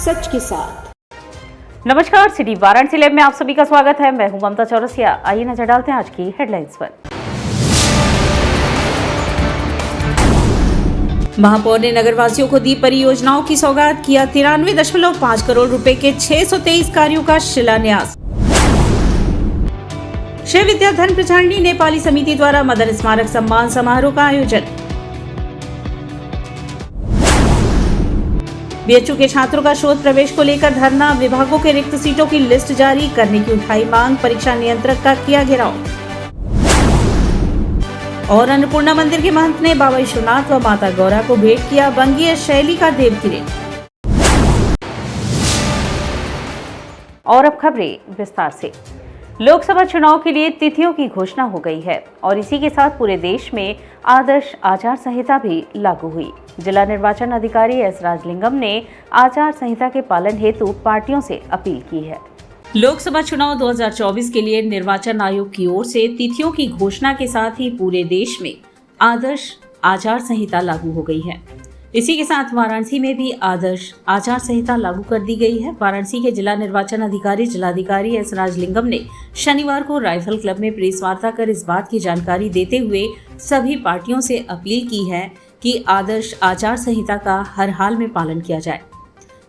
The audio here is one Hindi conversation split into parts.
सच के साथ। नमस्कार, सिटी वाराणसी लैब में आप सभी का स्वागत है। मैं हूं ममता चौरसिया। आइए नजर डालते हैं आज की हेडलाइंस पर। महापौर ने नगरवासियों को दी परियोजनाओं की सौगात, किया 93.5 करोड़ रुपए के 623 कार्यों का शिलान्यास। श्री विद्या धन प्रचारिणी नेपाली समिति द्वारा मदन स्मारक सम्मान समारोह का आयोजन। बीएचयू के छात्रों का शोध प्रवेश को लेकर धरना, विभागों के रिक्त सीटों की लिस्ट जारी करने की उठाई मांग, परीक्षा नियंत्रक का किया घेराव। और अन्नपूर्णा मंदिर के महंत ने बाबा विश्वनाथ व माता गौरा को भेंट किया वंगीय शैली का देव किरीट। और अब खबरें विस्तार से। लोकसभा चुनाव के लिए तिथियों की घोषणा हो गई है और इसी के साथ पूरे देश में आदर्श आचार संहिता भी लागू हुई। जिला निर्वाचन अधिकारी एस राजलिंगम ने आचार संहिता के पालन हेतु पार्टियों से अपील की है। लोकसभा चुनाव 2024 के लिए निर्वाचन आयोग की ओर से तिथियों की घोषणा के साथ ही पूरे देश में आदर्श आचार संहिता लागू हो गई है। इसी के साथ वाराणसी में भी आदर्श आचार संहिता लागू कर दी गई है। वाराणसी के जिला निर्वाचन अधिकारी जिलाधिकारी एस राजलिंगम ने शनिवार को राइफल क्लब में प्रेस वार्ता कर इस बात की जानकारी देते हुए सभी पार्टियों से अपील की है कि आदर्श आचार संहिता का हर हाल में पालन किया जाए।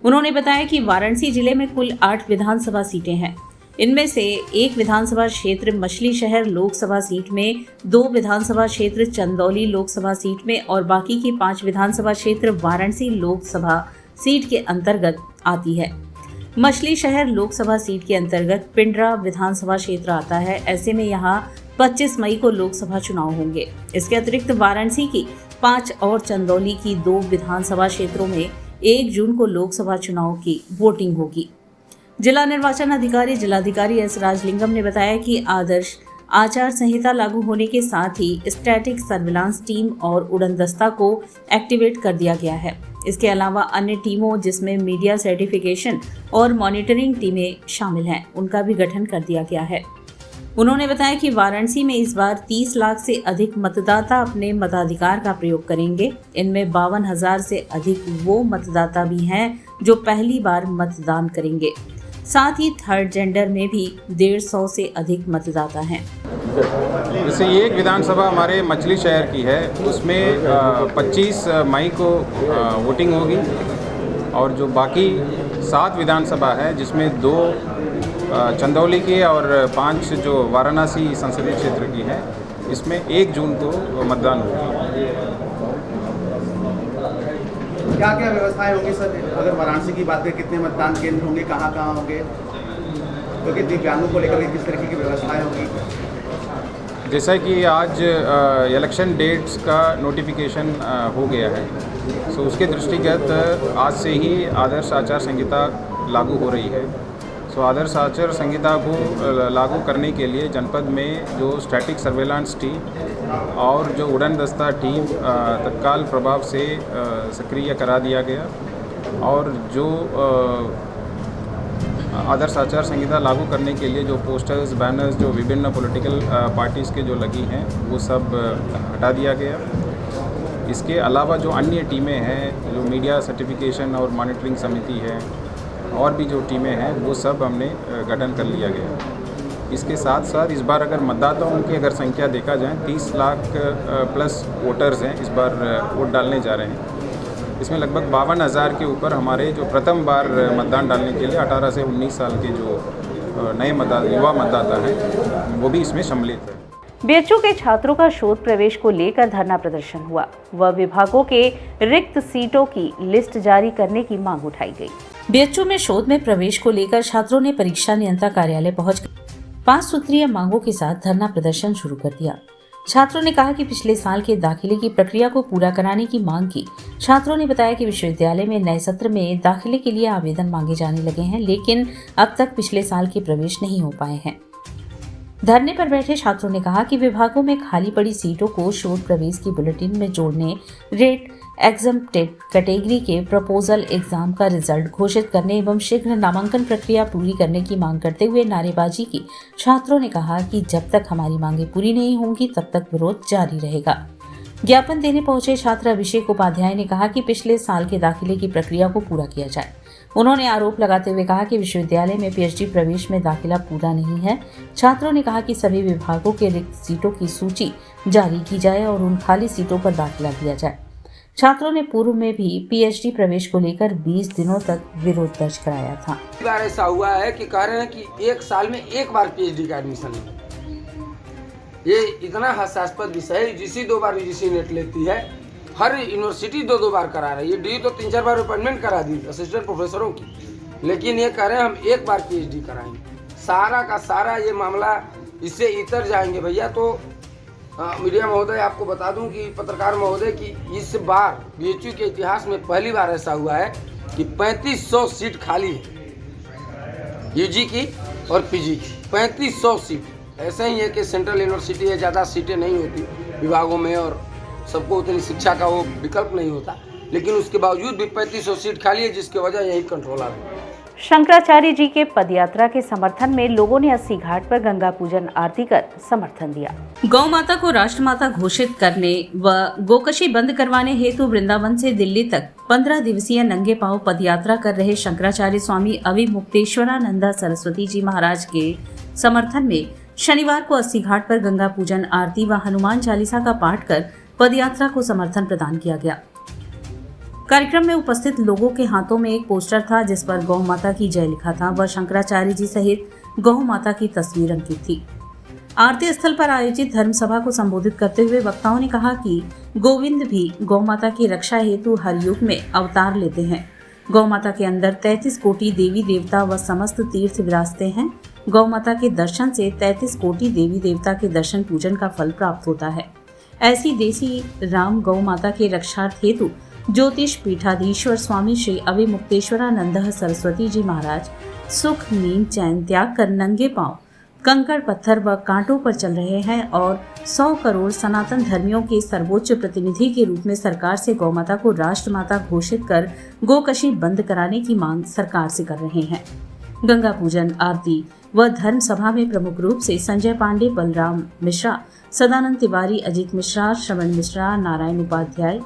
उन्होंने बताया कि वाराणसी जिले में कुल 8 विधानसभा सीटें हैं। इनमें से एक विधानसभा क्षेत्र मछली शहर लोकसभा सीट में, 2 विधानसभा क्षेत्र चंदौली लोकसभा सीट में और बाकी की 5 विधानसभा क्षेत्र वाराणसी लोकसभा सीट के अंतर्गत आती है। मछली शहर लोकसभा सीट के अंतर्गत पिंडरा विधानसभा क्षेत्र आता है। ऐसे में यहाँ 25 मई को लोकसभा चुनाव होंगे। इसके अतिरिक्त वाराणसी की 5 और चंदौली की 2 विधानसभा क्षेत्रों में 1 जून को लोकसभा चुनाव की वोटिंग होगी। जिला निर्वाचन अधिकारी जिलाधिकारी एस राजलिंगम ने बताया कि आदर्श आचार संहिता लागू होने के साथ ही स्टैटिक सर्विलांस टीम और उड़न दस्ता को एक्टिवेट कर दिया गया है। इसके अलावा अन्य टीमों जिसमें मीडिया सर्टिफिकेशन और मॉनिटरिंग टीमें शामिल हैं, उनका भी गठन कर दिया गया है। उन्होंने बताया कि वाराणसी में इस बार 30 लाख से अधिक मतदाता अपने मताधिकार का प्रयोग करेंगे। इनमें 52,000 से अधिक वो मतदाता भी हैं जो पहली बार मतदान करेंगे। साथ ही थर्ड जेंडर में भी 150 से अधिक मतदाता हैं। जैसे ये एक विधानसभा हमारे मछली शहर की है, उसमें 25 मई को वोटिंग होगी और जो बाकी 7 विधानसभा है जिसमें 2 चंदौली की और 5 जो वाराणसी संसदीय क्षेत्र की है, इसमें 1 जून को मतदान होगी। क्या क्या व्यवस्थाएं होंगी सर? अगर वाराणसी की बात करें, कितने मतदान केंद्र होंगे, कहाँ कहाँ होंगे, क्योंकि दिव्यांगों को लेकर किस तरीके की व्यवस्थाएं होंगी? जैसा कि आज इलेक्शन डेट्स का नोटिफिकेशन हो गया है, सो उसके दृष्टिगत आज से ही आदर्श आचार संहिता लागू हो रही है। सो आदर्श आचार संहिता को लागू करने के लिए जनपद में जो स्टैटिक सर्वेलांस टीम और जो उड़न दस्ता टीम तत्काल प्रभाव से सक्रिय करा दिया गया और जो आदर्श आचार संहिता लागू करने के लिए जो पोस्टर्स बैनर्स जो विभिन्न पॉलिटिकल पार्टीज़ के जो लगी हैं वो सब हटा दिया गया। इसके अलावा जो अन्य टीमें हैं, जो मीडिया सर्टिफिकेशन और मॉनिटरिंग समिति है और भी जो टीमें हैं, वो सब हमने गठन कर लिया गया। इसके साथ साथ इस बार अगर मतदाताओं की अगर संख्या देखा जाए, 30 लाख प्लस वोटर्स हैं इस बार वोट डालने जा रहे हैं। इसमें लगभग 52,000 के ऊपर हमारे जो प्रथम बार मतदान डालने के लिए 18 से 19 साल के जो नए युवा मतदाता हैं वो भी इसमें सम्मिलित है। बीएचयू के छात्रों का शोध प्रवेश को लेकर धरना प्रदर्शन हुआ व विभागों के रिक्त सीटों की लिस्ट जारी करने की मांग उठाई गई। बीएचयू में शोध में प्रवेश को लेकर छात्रों ने परीक्षा नियंत्रक कार्यालय पहुंचकर 5 सूत्रीय मांगों के साथ धरना प्रदर्शन शुरू कर दिया। छात्रों ने कहा कि पिछले साल के दाखिले की प्रक्रिया को पूरा कराने की मांग की। छात्रों ने बताया कि विश्वविद्यालय में नए सत्र में दाखिले के लिए आवेदन मांगे जाने लगे हैं, लेकिन अब तक पिछले साल के प्रवेश नहीं हो पाए हैं। धरने पर बैठे छात्रों ने कहा कि विभागों में खाली पड़ी सीटों को शोध प्रवेश की बुलेटिन में जोड़ने, रेट एग्जम्प्टेड कैटेगरी के प्रपोजल एग्जाम का रिजल्ट घोषित करने एवं शीघ्र नामांकन प्रक्रिया पूरी करने की मांग करते हुए नारेबाजी की। छात्रों ने कहा कि जब तक हमारी मांगे पूरी नहीं होंगी तब तक विरोध जारी रहेगा। ज्ञापन देने पहुंचे छात्र अभिषेक उपाध्याय ने कहा कि पिछले साल के दाखिले की प्रक्रिया को पूरा किया जाए। उन्होंने आरोप लगाते हुए कहा कि विश्वविद्यालय में पीएचडी प्रवेश में दाखिला पूरा नहीं है। छात्रों ने कहा कि सभी विभागों के रिक्त सीटों की सूची जारी की जाए और उन खाली सीटों पर दाखिला दिया जाए। छात्रों ने पूर्व में भी पीएचडी प्रवेश को लेकर 20 दिनों तक विरोध दर्ज कराया था। कई बार ऐसा हुआ है कि कह रहे हैं कि एक साल में एक बार पीएचडी का एडमिशन है। ये इतना हास्यास्पद विषय है। यूजीसी 2 बार यूजीसी नेट लेती है, हर यूनिवर्सिटी 2 बार करा रही है। डी तो 3-4 बार अपॉइंटमेंट करा दी असिस्टेंट प्रोफेसरों की, लेकिन ये कह रहे हैं हम एक बार पीएचडी कराएंगे। सारा का सारा ये मामला इससे इतर जाएंगे भैया। तो मीडिया महोदय, आपको बता दूं कि पत्रकार महोदय कि इस बार बीएचयू के इतिहास में पहली बार ऐसा हुआ है कि 3500 सीट खाली है यूजी की और पीजी की। 3500 सीट। ऐसा ही है कि सेंट्रल यूनिवर्सिटी है, ज़्यादा सीटें नहीं होती विभागों में और सबको उतनी शिक्षा का वो विकल्प नहीं होता, लेकिन उसके बावजूद भी 3500 सीट खाली है, जिसकी वजह यही कंट्रोलर है। शंकराचार्य जी के पदयात्रा के समर्थन में लोगों ने 80 घाट पर गंगा पूजन आरती कर समर्थन दिया। गौ माता को राष्ट्रमाता घोषित करने व गोकशी बंद करवाने हेतु वृंदावन से दिल्ली तक 15 दिवसीय नंगे पांव पदयात्रा कर रहे शंकराचार्य स्वामी अविमुक्तेश्वरानंद सरस्वती जी महाराज के समर्थन में शनिवार को 80 घाट पर गंगा पूजन आरती व हनुमान चालीसा का पाठ कर पदयात्रा को समर्थन प्रदान किया गया। कार्यक्रम में उपस्थित लोगों के हाथों में एक पोस्टर था जिस पर गौ माता की जय लिखा था व शंकराचार्य जी सहित गौ माता की तस्वीर अंकित थी। आरती स्थल पर आयोजित धर्म सभा को संबोधित करते हुए वक्ताओं ने कहा कि गोविंद भी गौ माता की रक्षा हेतु हर युग में अवतार लेते हैं। गौ माता के अंदर 33 कोटि देवी देवता व समस्त तीर्थ विराजते हैं। गौ माता के दर्शन से 33 कोटि देवी देवता के दर्शन पूजन का फल प्राप्त होता है। ऐसी देसी राम गौ माता के रक्षार्थ हेतु ज्योतिष पीठाधीश्वर स्वामी श्री अविमुक्तेश्वरानंद सरस्वती जी महाराज सुख नींद चैन त्याग कर नंगे पांव कंकड़ पत्थर व कांटों पर चल रहे हैं और 100 करोड़ सनातन धर्मियों के सर्वोच्च प्रतिनिधि के रूप में सरकार से गौ माता को राष्ट्रमाता घोषित कर गोकशी बंद कराने की मांग सरकार से कर रहे हैं। गंगा पूजन आरती व धर्म सभा में प्रमुख रूप से संजय पांडे, बलराम मिश्रा, सदानंद तिवारी, अजीत मिश्रा, श्रवण मिश्रा, नारायण उपाध्याय,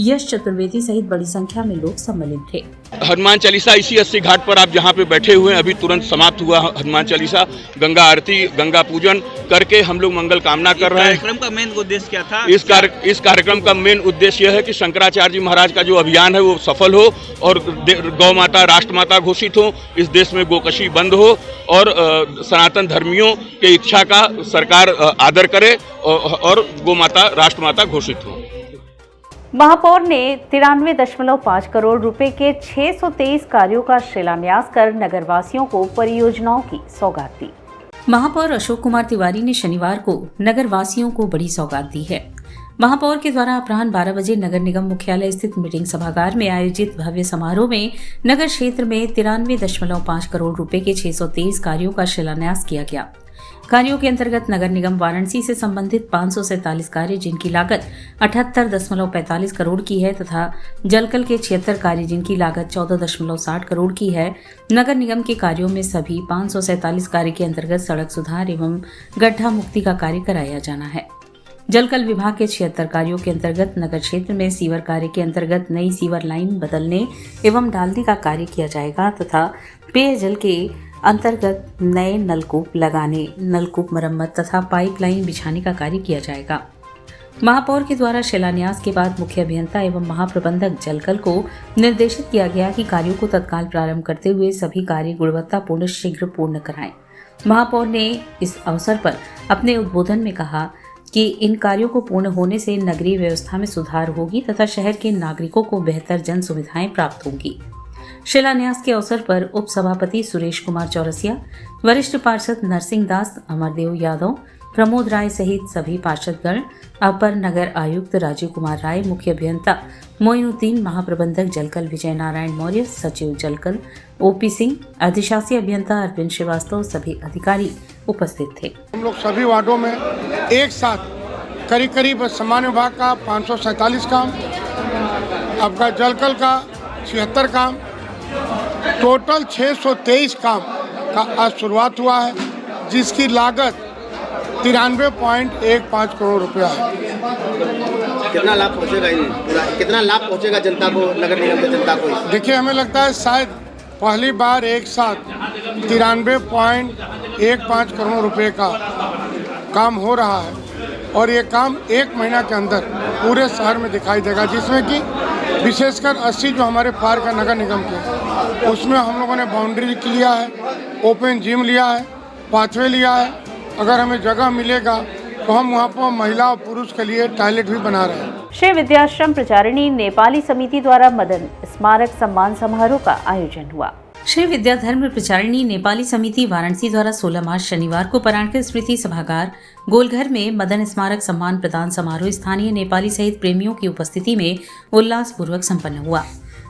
यश चतुर्वेदी सहित बड़ी संख्या में लोग सम्मिलित थे। हनुमान चालीसा इसी 80 घाट पर आप जहाँ पे बैठे हुए हैं, अभी तुरंत समाप्त हुआ हनुमान चालीसा, गंगा आरती, गंगा पूजन करके हम लोग मंगल कामना कर रहे हैं। कार्यक्रम का मेन उद्देश्य क्या था? इस कार्यक्रम का मेन उद्देश्य यह है कि शंकराचार्य जी महाराज का जो अभियान है वो सफल हो और गौ माता राष्ट्रमाता घोषित हो, इस देश में गोकशी बंद हो और सनातन धर्मियों के इच्छा का सरकार आदर करे और गौ माता राष्ट्रमाता घोषित हो। महापौर ने 93.5 करोड़ रुपए के 623 कार्यों का शिलान्यास कर नगरवासियों को परियोजनाओं की सौगात दी। महापौर अशोक कुमार तिवारी ने शनिवार को नगरवासियों को बड़ी सौगात दी है। महापौर के द्वारा अपराह्न 12 बजे नगर निगम मुख्यालय स्थित मीटिंग सभागार में आयोजित भव्य समारोह में नगर क्षेत्र में 93.5 करोड़ रुपए के 623 कार्यों का शिलान्यास किया गया। कार्यों के अंतर्गत नगर निगम वाराणसी से संबंधित 547 कार्य जिनकी लागत 78.45 करोड़ की है तथा जलकल के 76 कार्य जिनकी लागत 14.60 करोड़ की है। नगर निगम के कार्यों में सभी 547 कार्य के अंतर्गत सड़क सुधार एवं गड्ढा मुक्ति का कार्य कराया जाना है। जलकल विभाग के 76 कार्यों के अंतर्गत नगर क्षेत्र में सीवर कार्य के अंतर्गत नई सीवर लाइन बदलने एवं डालने का कार्य किया जाएगा तथा पेयजल के अंतर्गत नए नलकूप लगाने, नलकूप मरम्मत तथा पाइपलाइन बिछाने का कार्य किया जाएगा। महापौर के द्वारा शिलान्यास के बाद मुख्य अभियंता एवं महाप्रबंधक जलकल को निर्देशित किया गया कि कार्यों को तत्काल प्रारंभ करते हुए सभी कार्य गुणवत्तापूर्ण शीघ्र पूर्ण कराएं। महापौर ने इस अवसर पर अपने उद्बोधन में कहा कि इन कार्यों को पूर्ण होने से नगरीय व्यवस्था में सुधार होगी तथा शहर के नागरिकों को बेहतर जन सुविधाएं प्राप्त होंगी। शिलान्यास के अवसर पर उप सभापति सुरेश कुमार चौरसिया, वरिष्ठ पार्षद नरसिंह दास, अमरदेव यादव, प्रमोद राय सहित सभी पार्षदगण, अपर नगर आयुक्त राजीव कुमार राय, मुख्य अभियंता मोइनुद्दीन, महाप्रबंधक जलकल विजय नारायण मौर्य, सचिव जलकल ओपी सिंह, अधिशासी अभियंता अरविंद श्रीवास्तव सभी अधिकारी उपस्थित थे। हम लोग सभी वार्डों में एक साथ करीब सामान्य विभाग का 547 काम, आपका जलकल का 76 काम, टोटल 623 काम का आज शुरुआत हुआ है, जिसकी लागत 93.15 करोड़ रुपया है। कितना लाभ पहुंचेगा जनता को, नगर निगम की जनता को? देखिए, हमें लगता है शायद पहली बार एक साथ 93.15 करोड़ रुपए का काम हो रहा है और ये काम 1 महीना के अंदर पूरे शहर में दिखाई देगा, जिसमें कि विशेषकर 80 जो हमारे पार्क का नगर निगम के, उसमें हम लोगों ने बाउंड्री लिया है, ओपन जिम लिया है, पाथवे लिया है। अगर हमें जगह मिलेगा तो हम वहाँ पर महिला और पुरुष के लिए टॉयलेट भी बना रहे हैं। श्री विद्याश्रम प्रचारिणी नेपाली समिति द्वारा मदन स्मारक सम्मान समारोह का आयोजन हुआ। श्री विद्याधर्म प्रचारिणी नेपाली समिति वाराणसी द्वारा 16 मार्च शनिवार को पराणकर स्मृति सभागार गोलघर में मदन स्मारक सम्मान प्रदान समारोह स्थानीय नेपाली सहित प्रेमियों की उपस्थिति में उल्लासपूर्वक संपन्न हुआ।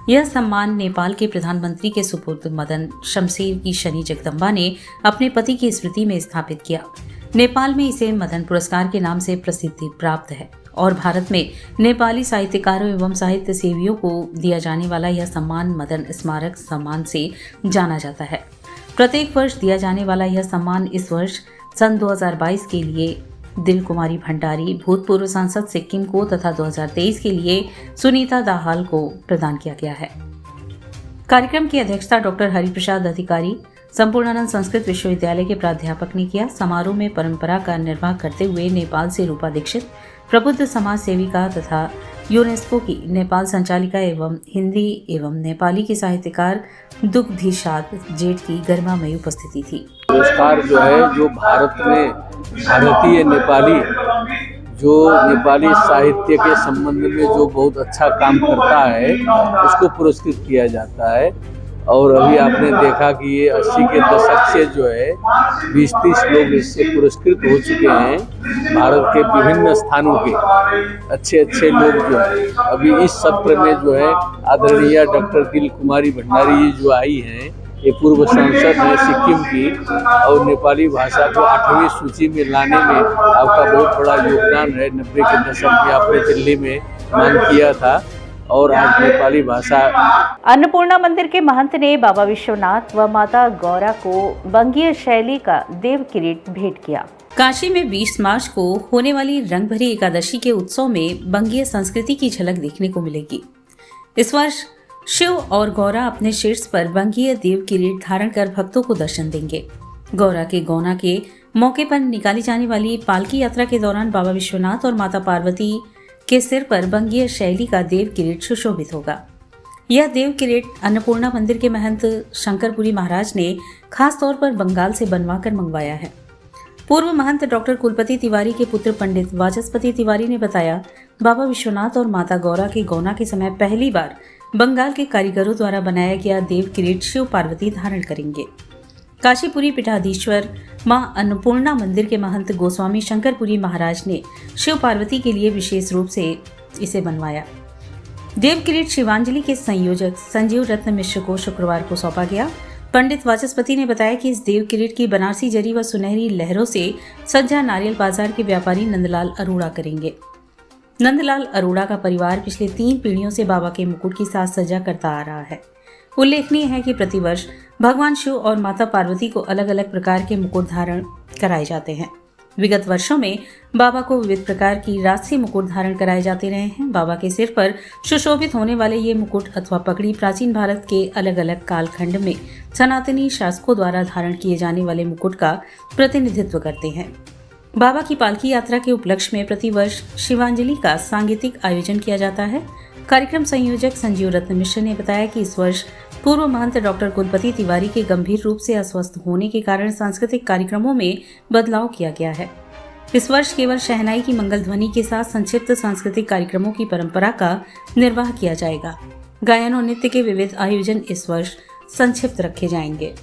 यह सम्मान नेपाल के प्रधानमंत्री के सुपुर्द मदन शमशेर की शनि जगदम्बा ने अपने पति की स्मृति में स्थापित किया। नेपाल में इसे मदन पुरस्कार के नाम से प्रसिद्धि प्राप्त है और भारत में नेपाली साहित्यकारों एवं साहित्य सेवियों को दिया जाने वाला यह सम्मान मदन स्मारक सम्मान से जाना जाता है। प्रत्येक वर्ष दिया जाने वाला यह सम्मान इस वर्ष सन 2022 के लिए दिल कुमारी भंडारी भूतपूर्व सांसद सिक्किम को तथा 2023 के लिए सुनीता दाहाल को प्रदान किया गया है। कार्यक्रम की अध्यक्षता डॉक्टर हरिप्रसाद अधिकारी संपूर्णानंद संस्कृत विश्वविद्यालय के प्राध्यापक ने किया। समारोह में परंपरा का निर्वाह करते हुए नेपाल से रूपा दीक्षित प्रबुद्ध समाज सेविका तथा यूनेस्को की नेपाल संचालिका एवं हिंदी एवं नेपाली की साहित्यकार दुग्धिशाद जेठ की गरिमामयी उपस्थिति थी। पुरस्कार जो है जो भारत में भारतीय नेपाली साहित्य के संबंध में जो बहुत अच्छा काम करता है उसको पुरस्कृत किया जाता है। और अभी आपने देखा कि ये 80 के दशक से जो है 20-30 लोग इससे पुरस्कृत हो चुके हैं। भारत के विभिन्न स्थानों के अच्छे लोग जो है अभी इस सत्र में जो है आदरणीय डॉक्टर दिल कुमारी भंडारी जी जो आई हैं, ये पूर्व सांसद हैं सिक्किम की और नेपाली भाषा को 8वीं सूची में लाने में आपका बहुत बड़ा योगदान है। 90 के दशक में आपने दिल्ली में मांग किया था और आज नेपाली भाषा। अन्नपूर्णा मंदिर के महंत ने बाबा विश्वनाथ व माता गौरा को बंगीय शैली का देव किरीट भेंट किया। काशी में 20 मार्च को होने वाली रंगभरी एकादशी के उत्सव में बंगीय संस्कृति की झलक देखने को मिलेगी। इस वर्ष शिव और गौरा अपने शीर्ष पर बंगीय देव किरीट धारण कर भक्तों को दर्शन देंगे। गौरा के गौना के मौके पर निकाली जाने वाली पालकी यात्रा के दौरान बाबा विश्वनाथ और माता पार्वती के सिर पर बंगीय शैली का देव किरीट सुशोभित होगा। यह देव किरीट अन्नपूर्णा मंदिर के महंत शंकरपुरी महाराज ने खास तौर पर बंगाल से बनवाकर मंगवाया है। पूर्व महंत डॉक्टर कुलपति तिवारी के पुत्र पंडित वाचस्पति तिवारी ने बताया, बाबा विश्वनाथ और माता गौरा के गौना के समय पहली बार बंगाल के कारीगरों द्वारा बनाया गया देव किरीट शिव पार्वती धारण करेंगे। काशीपुरी पीठाधीश्वर मां अन्नपूर्णा मंदिर के महंत गोस्वामी शंकरपुरी महाराज ने शिव पार्वती के लिए विशेष रूप से इसे बनवाया। देव किरीट शिवांजलि के संयोजक संजीव रत्न मिश्र को शुक्रवार को सौंपा गया। पंडित वाचस्पति ने बताया कि इस देव किरीट की बनारसी जरी व सुनहरी लहरों से सज्जा नारियल बाजार के व्यापारी नंदलाल अरोड़ा करेंगे। नंदलाल अरोड़ा का परिवार पिछले 3 पीढ़ियों से बाबा के मुकुट की साज सज्जा करता आ रहा है। उल्लेखनीय है कि प्रतिवर्ष भगवान शिव और माता पार्वती को अलग अलग प्रकार के मुकुट धारण कराए जाते हैं। विगत वर्षों में बाबा को विविध प्रकार की राजसी मुकुट धारण कराए जाते रहे हैं। बाबा के सिर पर सुशोभित होने वाले ये मुकुट अथवा पगड़ी प्राचीन भारत के अलग अलग कालखंड में सनातनी शासकों द्वारा धारण किए जाने वाले मुकुट का प्रतिनिधित्व करते हैं। बाबा की पालकी यात्रा के उपलक्ष्य में प्रतिवर्ष शिवांजलि का सांगीतिक आयोजन किया जाता है। कार्यक्रम संयोजक संजीव रत्न मिश्र ने बताया कि इस वर्ष पूर्व महंत डॉक्टर कुलपति तिवारी के गंभीर रूप से अस्वस्थ होने के कारण सांस्कृतिक कार्यक्रमों में बदलाव किया गया है। इस वर्ष केवल शहनाई की मंगल ध्वनि के साथ संक्षिप्त सांस्कृतिक कार्यक्रमों की परंपरा का निर्वाह किया जाएगा। गायन और नृत्य के विविध आयोजन इस वर्ष संक्षिप्त रखे जाएंगे।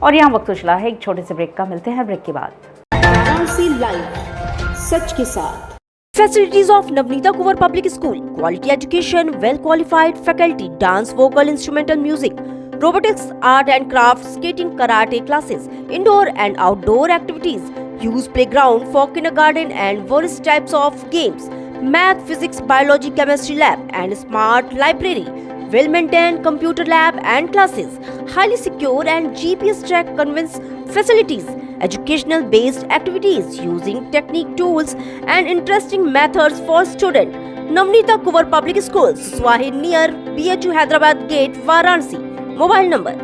और यहाँ वक्त उछला है एक छोटे से ब्रेक का। मिलते हैं ब्रेक के बाद। वाराणसी लाइव, सच के साथ। Facilities of Navneeta Kuvar Public School: quality education, well-qualified faculty, dance, vocal, instrumental music, robotics, art and craft, skating, karate classes, indoor and outdoor activities, used playground for kindergarten and various types of games, math, physics, biology, chemistry lab and smart library, well-maintained computer lab and classes, highly secure and GPS track conveyance facilities, educational based activities using technique, tools and interesting methods for students. Navneeta Kuvar Public School, Swahi near BHU Hyderabad Gate, Varanasi. Mobile number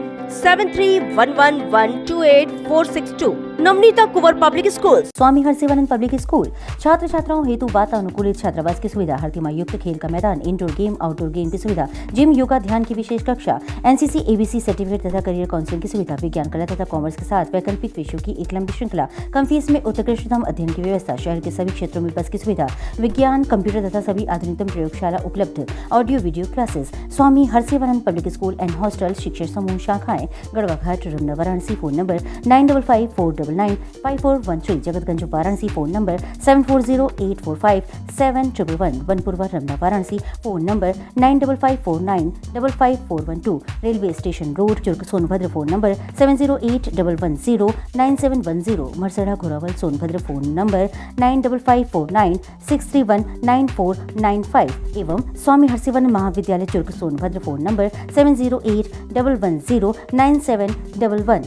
7311128462. Navneeta Kunwar public school. Swami Harsivanand public school छात्र छात्राओं हेतु वातानुकूलित छात्रावास की सुविधा, हर युक्त खेल का मैदान, इंडोर गेम, आउटडोर गेम की सुविधा, जिम, योगा, ध्यान की विशेष कक्षा, एनसीसी, एबीसी सर्टिफिकेट तथा करियर काउंसलिंग की सुविधा, विज्ञान, कला तथा कॉमर्स के साथ वैकल्पिक विषयों की एक लंबी श्रृंखला, कम फीस में उत्कृष्टतम अध्ययन की व्यवस्था, शहर के सभी क्षेत्रों में बस की सुविधा, विज्ञान, कंप्यूटर तथा सभी आधुनिकतम प्रयोगशाला उपलब्ध, audio video classes. Swami Harsivanand public school and hostel, शिक्षण समूह, शाखाएं Garhwa Ghat, Ramna, Varanasi. Phone number 9554995413, Jagatganj, Varanasi. Phone number 7408457111, Banpurwa, Ramna, Varanasi. Phone number 9554955412, railway station road, Churk, Sonbhadra. Phone number 7081109710, Marsara, Ghorawal, Sonbhadra. Phone number 954963199495 एवं Swami Harsivanand Mahavidyalaya, Churk, Sonbhadra. Phone number 7081109711।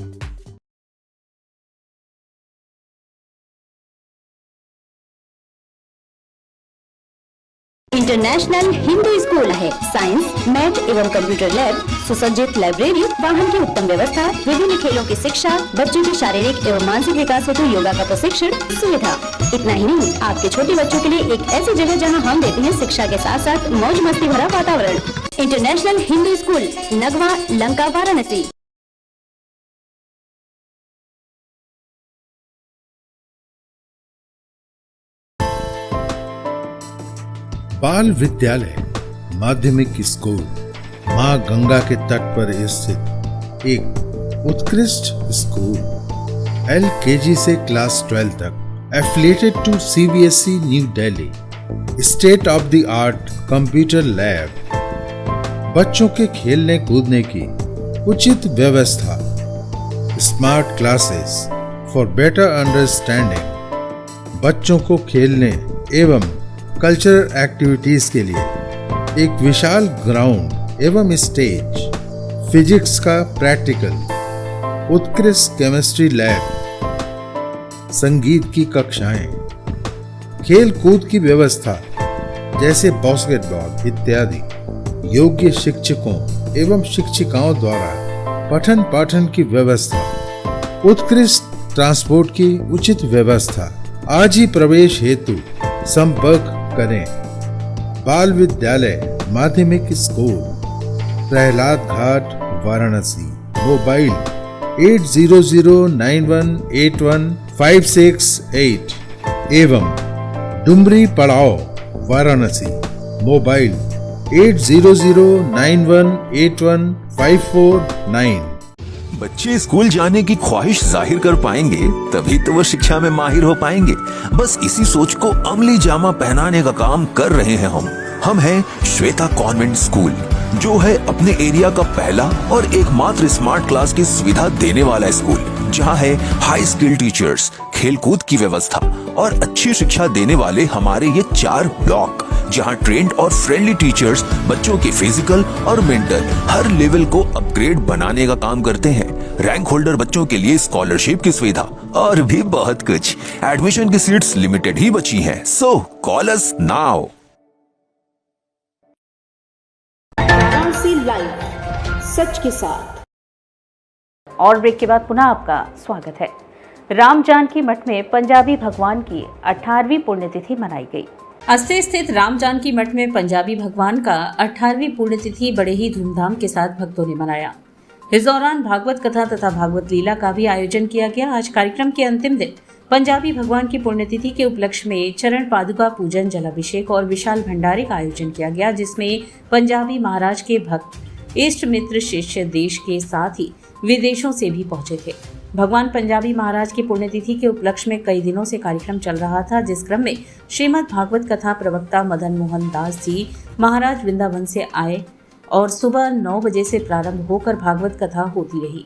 International Hindu school है। साइंस, मैथ एवं कंप्यूटर लैब, सुसज्जित लाइब्रेरी, वाहन की उत्तम व्यवस्था, विभिन्न खेलों की शिक्षा, बच्चों के शारीरिक एवं मानसिक विकास हेतु योगा का प्रशिक्षण सुविधा। इतना ही नहीं, आपके छोटे बच्चों के लिए एक ऐसी जगह जहां हम देते हैं शिक्षा के साथ साथ मौज मस्ती भरा वातावरण। International Hindu school, Nagwa, Lanka, Varanasi. बाल विद्यालय माध्यमिक स्कूल मां गंगा के तट पर स्थित एक उत्कृष्ट स्कूल, LKG से क्लास 12 तक, affiliated to CBSE New Delhi, state of the art computer lab, बच्चों के खेलने कूदने की उचित व्यवस्था, smart classes for better understanding, बच्चों को खेलने एवं कल्चरल एक्टिविटीज के लिए एक विशाल ग्राउंड एवं स्टेज, फिजिक्स का प्रैक्टिकल, उत्कृष्ट केमिस्ट्री लैब, संगीत की कक्षाएं, खेल कूद की व्यवस्था जैसे बास्केटबॉल इत्यादि, योग्य शिक्षकों एवं शिक्षिकाओं द्वारा पठन पाठन की व्यवस्था, उत्कृष्ट ट्रांसपोर्ट की उचित व्यवस्था। आज ही प्रवेश हेतु संपर्क करें। बाल विद्यालय माध्यमिक स्कूल, प्रहलाद घाट, वाराणसी। मोबाइल 8009181568 एवं डुमरी पड़ाव, वाराणसी। मोबाइल 8009181549। बच्चे स्कूल जाने की ख्वाहिश जाहिर कर पाएंगे तभी तो वो शिक्षा में माहिर हो पाएंगे। बस इसी सोच को अमली जामा पहनाने का काम कर रहे हैं हम हैं श्वेता कॉन्वेंट स्कूल, जो है अपने एरिया का पहला और एकमात्र स्मार्ट क्लास की सुविधा देने वाला स्कूल, जहां है हाई स्किल टीचर्स, खेलकूद की व्यवस्था और अच्छी शिक्षा देने वाले हमारे ये 4 ब्लॉक, जहां ट्रेंड और फ्रेंडली टीचर्स बच्चों के फिजिकल और मेंटल हर लेवल को अपग्रेड बनाने का काम करते हैं। रैंक होल्डर बच्चों के लिए स्कॉलरशिप की सुविधा और भी बहुत कुछ। एडमिशन की सीट्स लिमिटेड ही बची हैं, सो कॉल अस नाउ। लाइव, सच के साथ। और ब्रेक के बाद पुनः आपका स्वागत है। राम जानकी मठ में पंजाबी भगवान की 18वीं पुण्यतिथि मनाई गई। अस्सी स्थित राम जानकी मठ में पंजाबी भगवान का 18वीं पुण्यतिथि बड़े ही धूमधाम के साथ भक्तों ने मनाया। इस दौरान भागवत कथा तथा भागवत लीला का भी आयोजन किया गया। आज कार्यक्रम के अंतिम दिन पंजाबी भगवान की पुण्यतिथि के उपलक्ष्य में चरण पादुका पूजन, जलाभिषेक और विशाल भंडारे का आयोजन किया गया, जिसमें पंजाबी महाराज के भक्त, इष्ट मित्र, शिष्य देश के साथ ही विदेशों से भी पहुंचे थे। भगवान पंजाबी महाराज की पुण्यतिथि के उपलक्ष्य में कई दिनों से कार्यक्रम चल रहा था, जिस क्रम में श्रीमद् भागवत कथा प्रवक्ता मदन मोहन दास जी महाराज वृंदावन से आए और सुबह 9 बजे से प्रारंभ होकर भागवत कथा होती रही।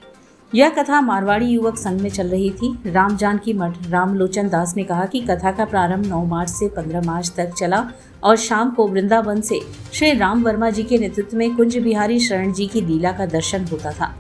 यह कथा मारवाड़ी युवक संघ में चल रही थी। राम जानकी मठ रामलोचन दास ने कहा कि कथा का प्रारंभ 9 मार्च से 15 मार्च तक चला और शाम को वृंदावन से श्री राम वर्मा जी के नेतृत्व में कुंज बिहारी शरण जी की लीला का दर्शन होता था।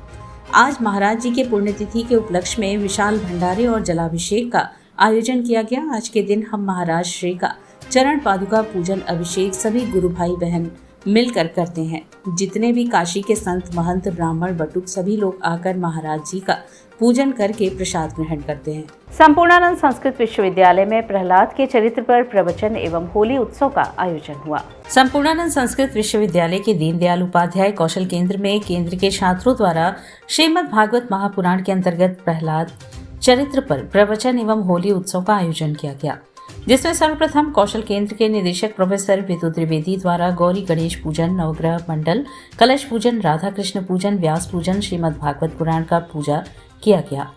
आज महाराज जी के पुण्यतिथि के उपलक्ष्य में विशाल भंडारे और जलाभिषेक का आयोजन किया गया। आज के दिन हम महाराज श्री का चरण पादुका पूजन अभिषेक सभी गुरु भाई बहन मिलकर करते हैं। जितने भी काशी के संत महंत ब्राह्मण बटुक सभी लोग आकर महाराज जी का पूजन करके प्रसाद ग्रहण करते हैं। संपूर्णानंद संस्कृत विश्वविद्यालय में प्रहलाद के चरित्र पर प्रवचन एवं होली उत्सव का आयोजन हुआ। संपूर्णानंद संस्कृत विश्वविद्यालय के दीनदयाल उपाध्याय कौशल केंद्र में केंद्र के छात्रों द्वारा श्रीमद् भागवत महापुराण के अंतर्गत प्रहलाद चरित्र पर प्रवचन एवं होली उत्सव का आयोजन किया गया, जिसमें सर्वप्रथम कौशल केंद्र के निदेशक प्रोफेसर विदु त्रिवेदी द्वारा गौरी गणेश पूजन, नवग्रह मंडल, कलश पूजन, राधा कृष्ण पूजन, व्यास पूजन, श्रीमद् भागवत पुराण का पूजा किया गया।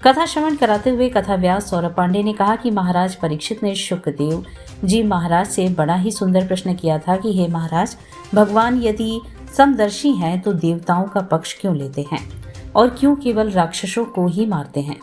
कथा श्रवण कराते हुए कथा व्यास सौरभ पांडे ने कहा कि महाराज परीक्षित ने शुक्रदेव जी महाराज से बड़ा ही सुंदर प्रश्न किया था कि हे महाराज, भगवान यदि समदर्शी हैं तो देवताओं का पक्ष क्यों लेते हैं और क्यों केवल राक्षसों को ही मारते हैं।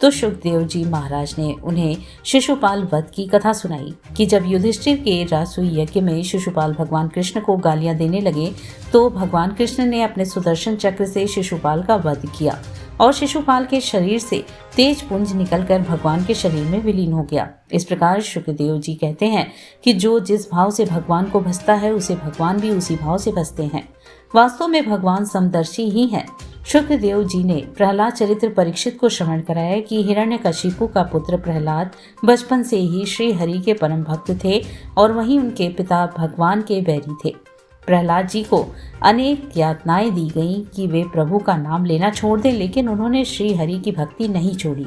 तो शुकदेव जी महाराज ने उन्हें शिशुपाल वध की कथा सुनाई कि जब युधिष्ठिर के राजसूय यज्ञ में शिशुपाल भगवान कृष्ण को गालियां देने लगे तो भगवान कृष्ण ने अपने सुदर्शन चक्र से शिशुपाल का वध किया और शिशुपाल के शरीर से तेज पुंज निकलकर भगवान के शरीर में विलीन हो गया। इस प्रकार शुकदेव जी कहते हैं कि जो जिस भाव से भगवान को भजता है उसे भगवान भी उसी भाव से भजते हैं। वास्तव में भगवान समदर्शी ही हैं। शुक्रदेव जी ने प्रहलाद चरित्र परीक्षित को श्रवण कराया कि हिरण्यकशिपु का पुत्र प्रहलाद बचपन से ही श्री हरि के परम भक्त थे और वहीं उनके पिता भगवान के बैरी थे। प्रहलाद जी को अनेक यातनाएं दी गईं कि वे प्रभु का नाम लेना छोड़ दें, लेकिन उन्होंने श्री हरि की भक्ति नहीं छोड़ी।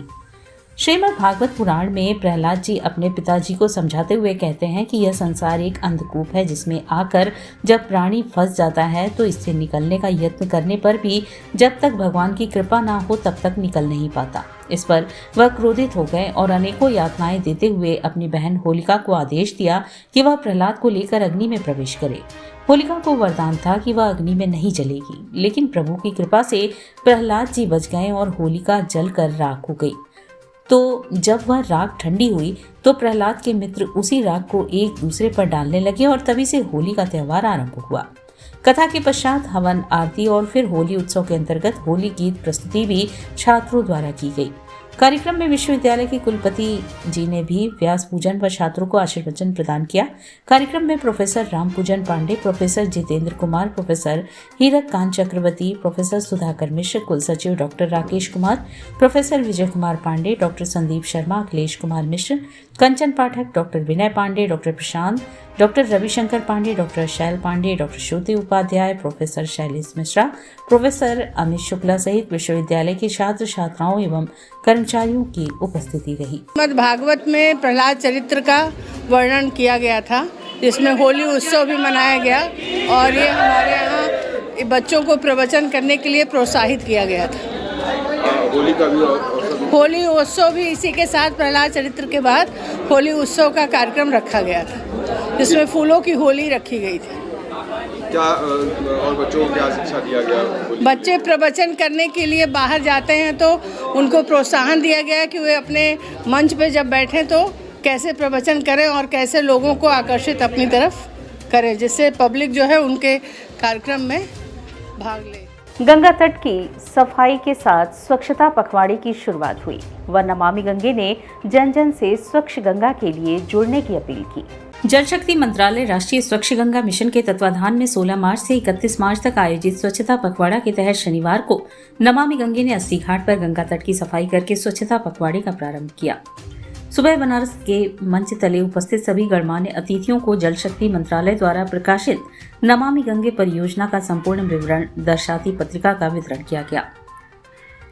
श्रीमद् भागवत पुराण में प्रहलाद जी अपने पिताजी को समझाते हुए कहते हैं कि यह संसार एक अंधकूप है जिसमें आकर जब प्राणी फंस जाता है तो इससे निकलने का यत्न करने पर भी जब तक भगवान की कृपा ना हो तब तक निकल नहीं पाता। इस पर वह क्रोधित हो गए और अनेकों यातनाएं देते हुए अपनी बहन होलिका को आदेश दिया कि वह प्रहलाद को लेकर अग्नि में प्रवेश करे। होलिका को वरदान था कि वह अग्नि में नहीं जलेगी, लेकिन प्रभु की कृपा से प्रहलाद जी बच गए और होलिका जलकर राख हो गई। तो जब वह राख ठंडी हुई तो प्रहलाद के मित्र उसी राख को एक दूसरे पर डालने लगे और तभी से होली का त्योहार आरंभ हुआ। कथा के पश्चात हवन आरती और फिर होली उत्सव के अंतर्गत होली गीत प्रस्तुति भी छात्रों द्वारा की गई। कार्यक्रम में विश्वविद्यालय के कुलपति जी ने भी व्यास पूजन व छात्रों को आशीर्वचन प्रदान किया। कार्यक्रम में professor Rampujan Pandey, professor Jitendra Kumar, professor Hirak Kant Chakraborty, professor Sudhakar Mishra, कुलसचिव doctor Rakesh Kumar, professor Vijay Kumar Pandey, doctor Sandeep Sharma, Akhilesh Kumar Mishra, Kanchan Pathak, doctor Vinay Pandey, doctor Prashant, doctor Ravishankar Pandey, doctor Shail Pandey, doctor Shruti Upadhyay, professor Shailesh Mishra, professor Amit Shukla सहित विश्वविद्यालय के छात्र छात्राओं एवं कर्मचारियों की उपस्थिति रही। श्रीमद् भागवत में प्रहलाद चरित्र का वर्णन किया गया था, जिसमें होली उत्सव भी मनाया गया और ये हमारे यहाँ बच्चों को प्रवचन करने के लिए प्रोत्साहित किया गया था। होली उत्सव भी इसी के साथ प्रहलाद चरित्र के बाद होली उत्सव का कार्यक्रम रखा गया था, जिसमें फूलों की होली रखी गई थी। क्या और बच्चों को क्या शिक्षा दिया गया? बच्चे प्रवचन करने के लिए बाहर जाते हैं तो उनको प्रोत्साहन दिया गया कि वे अपने मंच पे जब बैठें तो कैसे प्रवचन करें और कैसे लोगों को आकर्षित अपनी तरफ करें, जिससे पब्लिक जो है उनके कार्यक्रम में भाग ले। गंगा तट की सफाई के साथ स्वच्छता पखवाड़े की शुरुआत हुई व नमामि गंगे ने जन जन से स्वच्छ गंगा के लिए जुड़ने की अपील की। जल शक्ति मंत्रालय राष्ट्रीय स्वच्छ गंगा मिशन के तत्वाधान में 16 मार्च से 31 मार्च तक आयोजित स्वच्छता पखवाड़ा के तहत शनिवार को नमामि गंगे ने 80 घाट पर गंगा तट की सफाई करके स्वच्छता पखवाड़े का प्रारंभ किया। सुबह बनारस के मंच तले उपस्थित सभी गणमान्य अतिथियों को जल शक्ति मंत्रालय द्वारा प्रकाशित नमामि गंगे परियोजना का संपूर्ण विवरण दर्शाती पत्रिका का वितरण किया गया।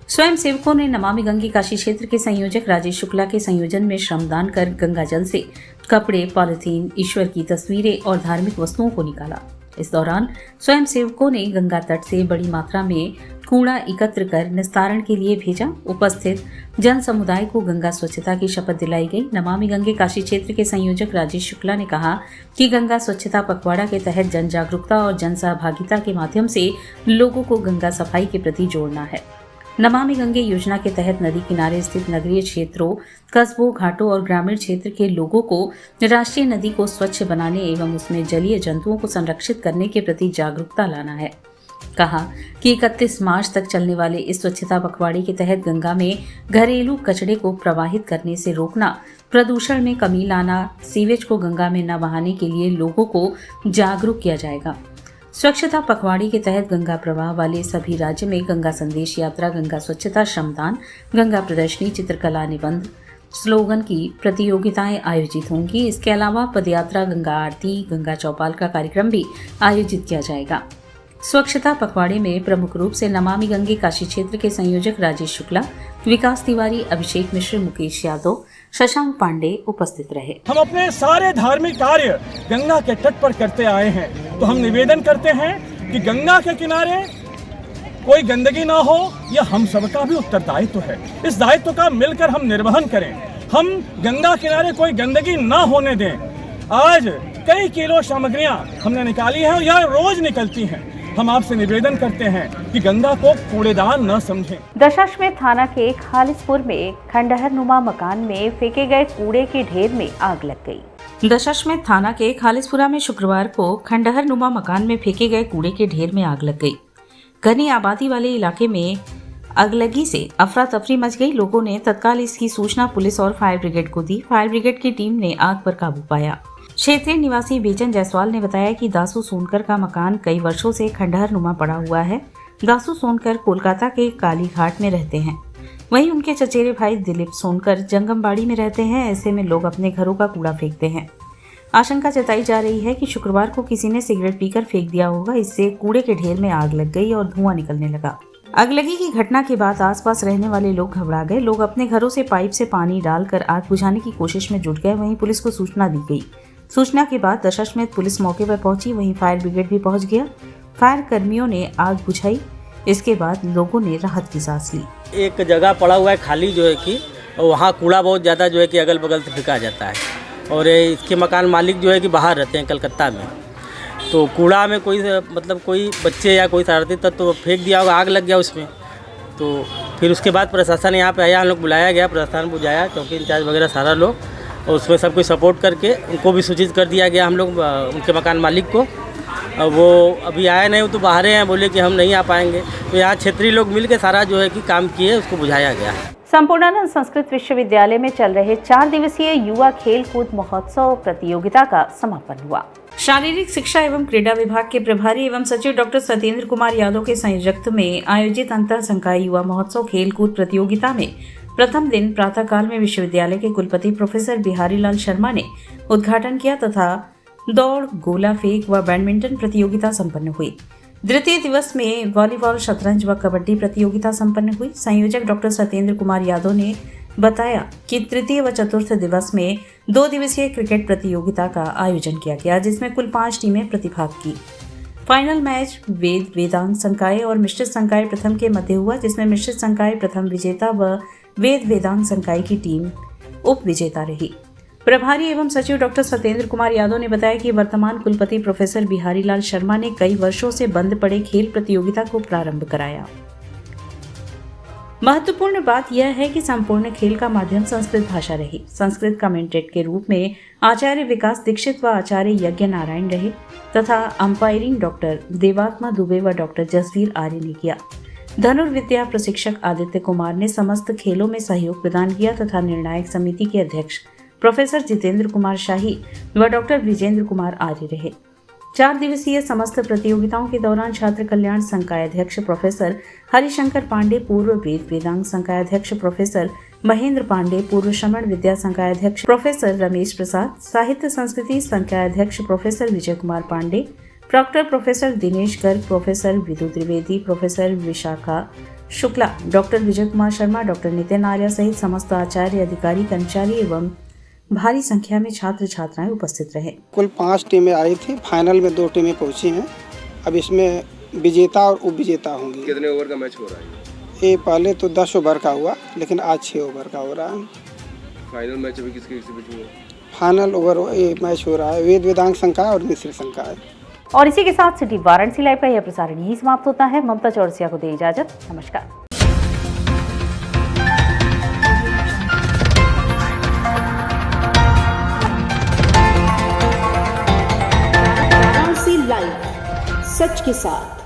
स्वयं सेवकों ने नमामि गंगे काशी क्षेत्र के संयोजक राजेश शुक्ला के संयोजन में श्रमदान कर गंगा जल से कपड़े, पॉलिथीन, ईश्वर की तस्वीरें और धार्मिक वस्तुओं को निकाला। इस दौरान स्वयं सेवकों ने गंगा तट से बड़ी मात्रा में कूड़ा एकत्र कर निस्तारण के लिए भेजा। उपस्थित जन समुदाय को गंगा स्वच्छता की शपथ दिलाई गई। नमामि गंगे काशी क्षेत्र के संयोजक राजेश शुक्ला ने कहा कि गंगा स्वच्छता पखवाड़ा के तहत जन जागरूकता और जन सहभागिता के माध्यम से लोगों को गंगा सफाई के प्रति जोड़ना है। नमामि गंगे योजना के तहत नदी किनारे स्थित नगरीय क्षेत्रों, कस्बों, घाटों और ग्रामीण क्षेत्र के लोगों को राष्ट्रीय नदी को स्वच्छ बनाने एवं उसमें जलीय जंतुओं को संरक्षित करने के प्रति जागरूकता लाना है। कहा कि 31 मार्च तक चलने वाले इस स्वच्छता पखवाड़े के तहत गंगा में घरेलू कचरे को प्रवाहित करने से रोकना, प्रदूषण में कमी लाना, सीवेज को गंगा में न बहाने के लिए लोगों को जागरूक किया जाएगा। स्वच्छता पखवाड़े के तहत गंगा प्रवाह वाले सभी राज्य में गंगा संदेश यात्रा, गंगा स्वच्छता श्रमदान, गंगा प्रदर्शनी, चित्रकला, निबंध, स्लोगन की प्रतियोगिताएं आयोजित होंगी। इसके अलावा पदयात्रा, गंगा आरती, गंगा चौपाल का कार्यक्रम भी आयोजित किया जाएगा। स्वच्छता पखवाड़े में प्रमुख रूप से नमामि गंगे काशी क्षेत्र के संयोजक राजेश शुक्ला, विकास तिवारी, अभिषेक मिश्र, मुकेश यादव, शशांक पांडे उपस्थित रहे। हम अपने सारे धार्मिक कार्य गंगा के तट पर करते आए हैं, तो हम निवेदन करते हैं कि गंगा के किनारे कोई गंदगी ना हो, यह हम सबका भी उत्तरदायित्व है। इस दायित्व का मिलकर हम निर्वहन करें। हम गंगा किनारे कोई गंदगी ना होने दें। आज कई किलो सामग्रियां हमने निकाली है और यह रोज निकलती हैं। हम आपसे निवेदन करते हैं कि गंगा को कूड़ेदान न समझें। दशाश्वमेध थाना के खालिसपुर में खंडहर नुमा मकान में फेंके गए कूड़े के ढेर में आग लग गई। दशाश्वमेध थाना के खालिसपुरा में शुक्रवार को खंडहर नुमा मकान में फेंके गए कूड़े के ढेर में आग लग गई। घनी आबादी वाले इलाके में अगलगी से अफरा तफरी मच गई। लोगों ने तत्काल इसकी सूचना पुलिस और फायर ब्रिगेड को दी। फायर ब्रिगेड की टीम ने आग पर काबू पाया। क्षेत्रीय निवासी बेचन जायसवाल ने बताया कि दासू सोनकर का मकान कई वर्षों से खंडहर नुमा पड़ा हुआ है। दासू सोनकर कोलकाता के काली घाट में रहते हैं। वहीं उनके चचेरे भाई दिलीप सोनकर जंगमबाड़ी में रहते हैं। ऐसे में लोग अपने घरों का कूड़ा फेंकते हैं। आशंका जताई जा रही है कि शुक्रवार को किसी ने सिगरेट पीकर फेंक दिया होगा। इससे कूड़े के ढेर में आग लग गई और धुआं निकलने लगा। अगलगी की घटना के बाद आसपास रहने वाले लोग घबरा गए। लोग अपने घरों से पाइप से पानी डालकर आग बुझाने की कोशिश में जुट गए। वहीं पुलिस को सूचना दी गई। सूचना के बाद दशाश्वमेध पुलिस मौके पर पहुंची। वहीं फायर ब्रिगेड भी पहुंच गया। फायर कर्मियों ने आग बुझाई। इसके बाद लोगों ने राहत की सांस ली। एक जगह पड़ा हुआ है खाली, जो है कि वहाँ कूड़ा बहुत ज़्यादा जो है कि अगल बगल से फेंका जाता है। और इसके मकान मालिक जो है कि बाहर रहते हैं कलकत्ता में। तो कूड़ा में कोई बच्चे या कोई शरारती तत्व तो फेंक दिया होगा, आग लग गया उसमें। तो फिर उसके बाद प्रशासन यहाँ पे आया, हम लोग बुलाया गया, प्रशासन बुझाया, चौकी इंचार्ज वगैरह सारा लोग, और उसमें सब कुछ सपोर्ट करके उनको भी सूचित कर दिया गया हम लोग उनके मकान मालिक को। वो अभी आए नहीं, वो तो बाहर हैं, बोले कि हम नहीं आ पाएंगे। तो यहाँ क्षेत्रीय लोग मिल के सारा जो है कि काम किए, उसको बुझाया गया। संपूर्णानंद संस्कृत विश्वविद्यालय में चल रहे 4 दिवसीय युवा खेल कूद महोत्सव प्रतियोगिता का समापन हुआ। शारीरिक शिक्षा एवं क्रीड़ा विभाग के प्रभारी एवं सचिव डॉक्टर सत्येंद्र कुमार यादव के संयोजकत्व में आयोजित अंतर संकाय युवा महोत्सव खेल कूद प्रतियोगिता में प्रथम दिन प्रातःकाल में विश्वविद्यालय के कुलपति प्रोफेसर बिहारी लाल शर्मा ने उद्घाटन किया तथा दौड़, गोला फेंक व बैडमिंटन प्रतियोगिता संपन्न हुई। द्वितीय दिवस में वॉलीबॉल, शतरंज व कबड्डी प्रतियोगिता संपन्न हुई। संयोजक डॉक्टर सत्येंद्र कुमार यादव ने बताया कि तृतीय व चतुर्थ दिवस में 2 दिवसीय क्रिकेट प्रतियोगिता का आयोजन किया गया, जिसमें कुल 5 टीमें प्रतिभाग की। फाइनल मैच वेद वेदांग संकाय और मिश्रित संकाय प्रथम के मध्य हुआ, जिसमें मिश्रित संकाय प्रथम विजेता व वेद वेदांग संकाय की टीम उप विजेता रही। प्रभारी एवं सचिव डॉक्टर सत्येंद्र कुमार यादव ने बताया कि वर्तमान कुलपति प्रोफेसर बिहारी लाल शर्मा ने कई वर्षों से बंद पड़े खेल प्रतियोगिता को प्रारंभ कराया। महत्वपूर्ण बात यह है कि संपूर्ण खेल का माध्यम संस्कृत भाषा रही। संस्कृत कमेंटेट के रूप में आचार्य विकास दीक्षित व आचार्य यज्ञ नारायण रहे तथा अंपायरिंग डॉक्टर देवात्मा दुबे व डॉक्टर जसवीर आर्य ने किया। धनुर्विद्या प्रशिक्षक आदित्य कुमार ने समस्त खेलों में सहयोग प्रदान किया तथा निर्णायक समिति के अध्यक्ष प्रोफेसर जितेंद्र कुमार शाही व डॉक्टर विजेंद्र कुमार आर्य रहे। 4 दिवसीय समस्त प्रतियोगिताओं के दौरान छात्र कल्याण संकाय अध्यक्ष प्रोफेसर हरिशंकर पांडे, पूर्व वेद वेदांग संकाय अध्यक्ष प्रोफेसर महेंद्र पांडे, पूर्व श्रमण विद्या संकाय अध्यक्ष प्रोफेसर रमेश प्रसाद, साहित्य संस्कृति संकाय अध्यक्ष professor Vijay Kumar Pandey, doctor professor Dinesh Garg, professor Vidu Trivedi, professor Vishakha Shukla, doctor Vijay Kumar Sharma, doctor Nitin Arya सहित समस्त आचार्य, अधिकारी, कर्मचारी एवं भारी संख्या में छात्र छात्राएं उपस्थित रहे। कुल 5 टीमें आई थी। फाइनल में 2 टीमें पहुंची हैं। अब इसमें विजेता और उपविजेता होंगी। कितने ओवर का मैच हो रहा है? ये पहले तो 10 ओवर का हुआ, लेकिन आज 6 ओवर का हो रहा है। फाइनल मैच अभी किसके बीच में? फाइनल ओवर ये मैच हो रहा है वेद वेदांग संघ का और मिश्र संघ का है। और इसी के साथ सिटी वाराणसी लाइव का यह प्रसारण यही समाप्त होता है। ममता चौरसिया को दे इजाजत। नमस्कार। लाइव सच के साथ।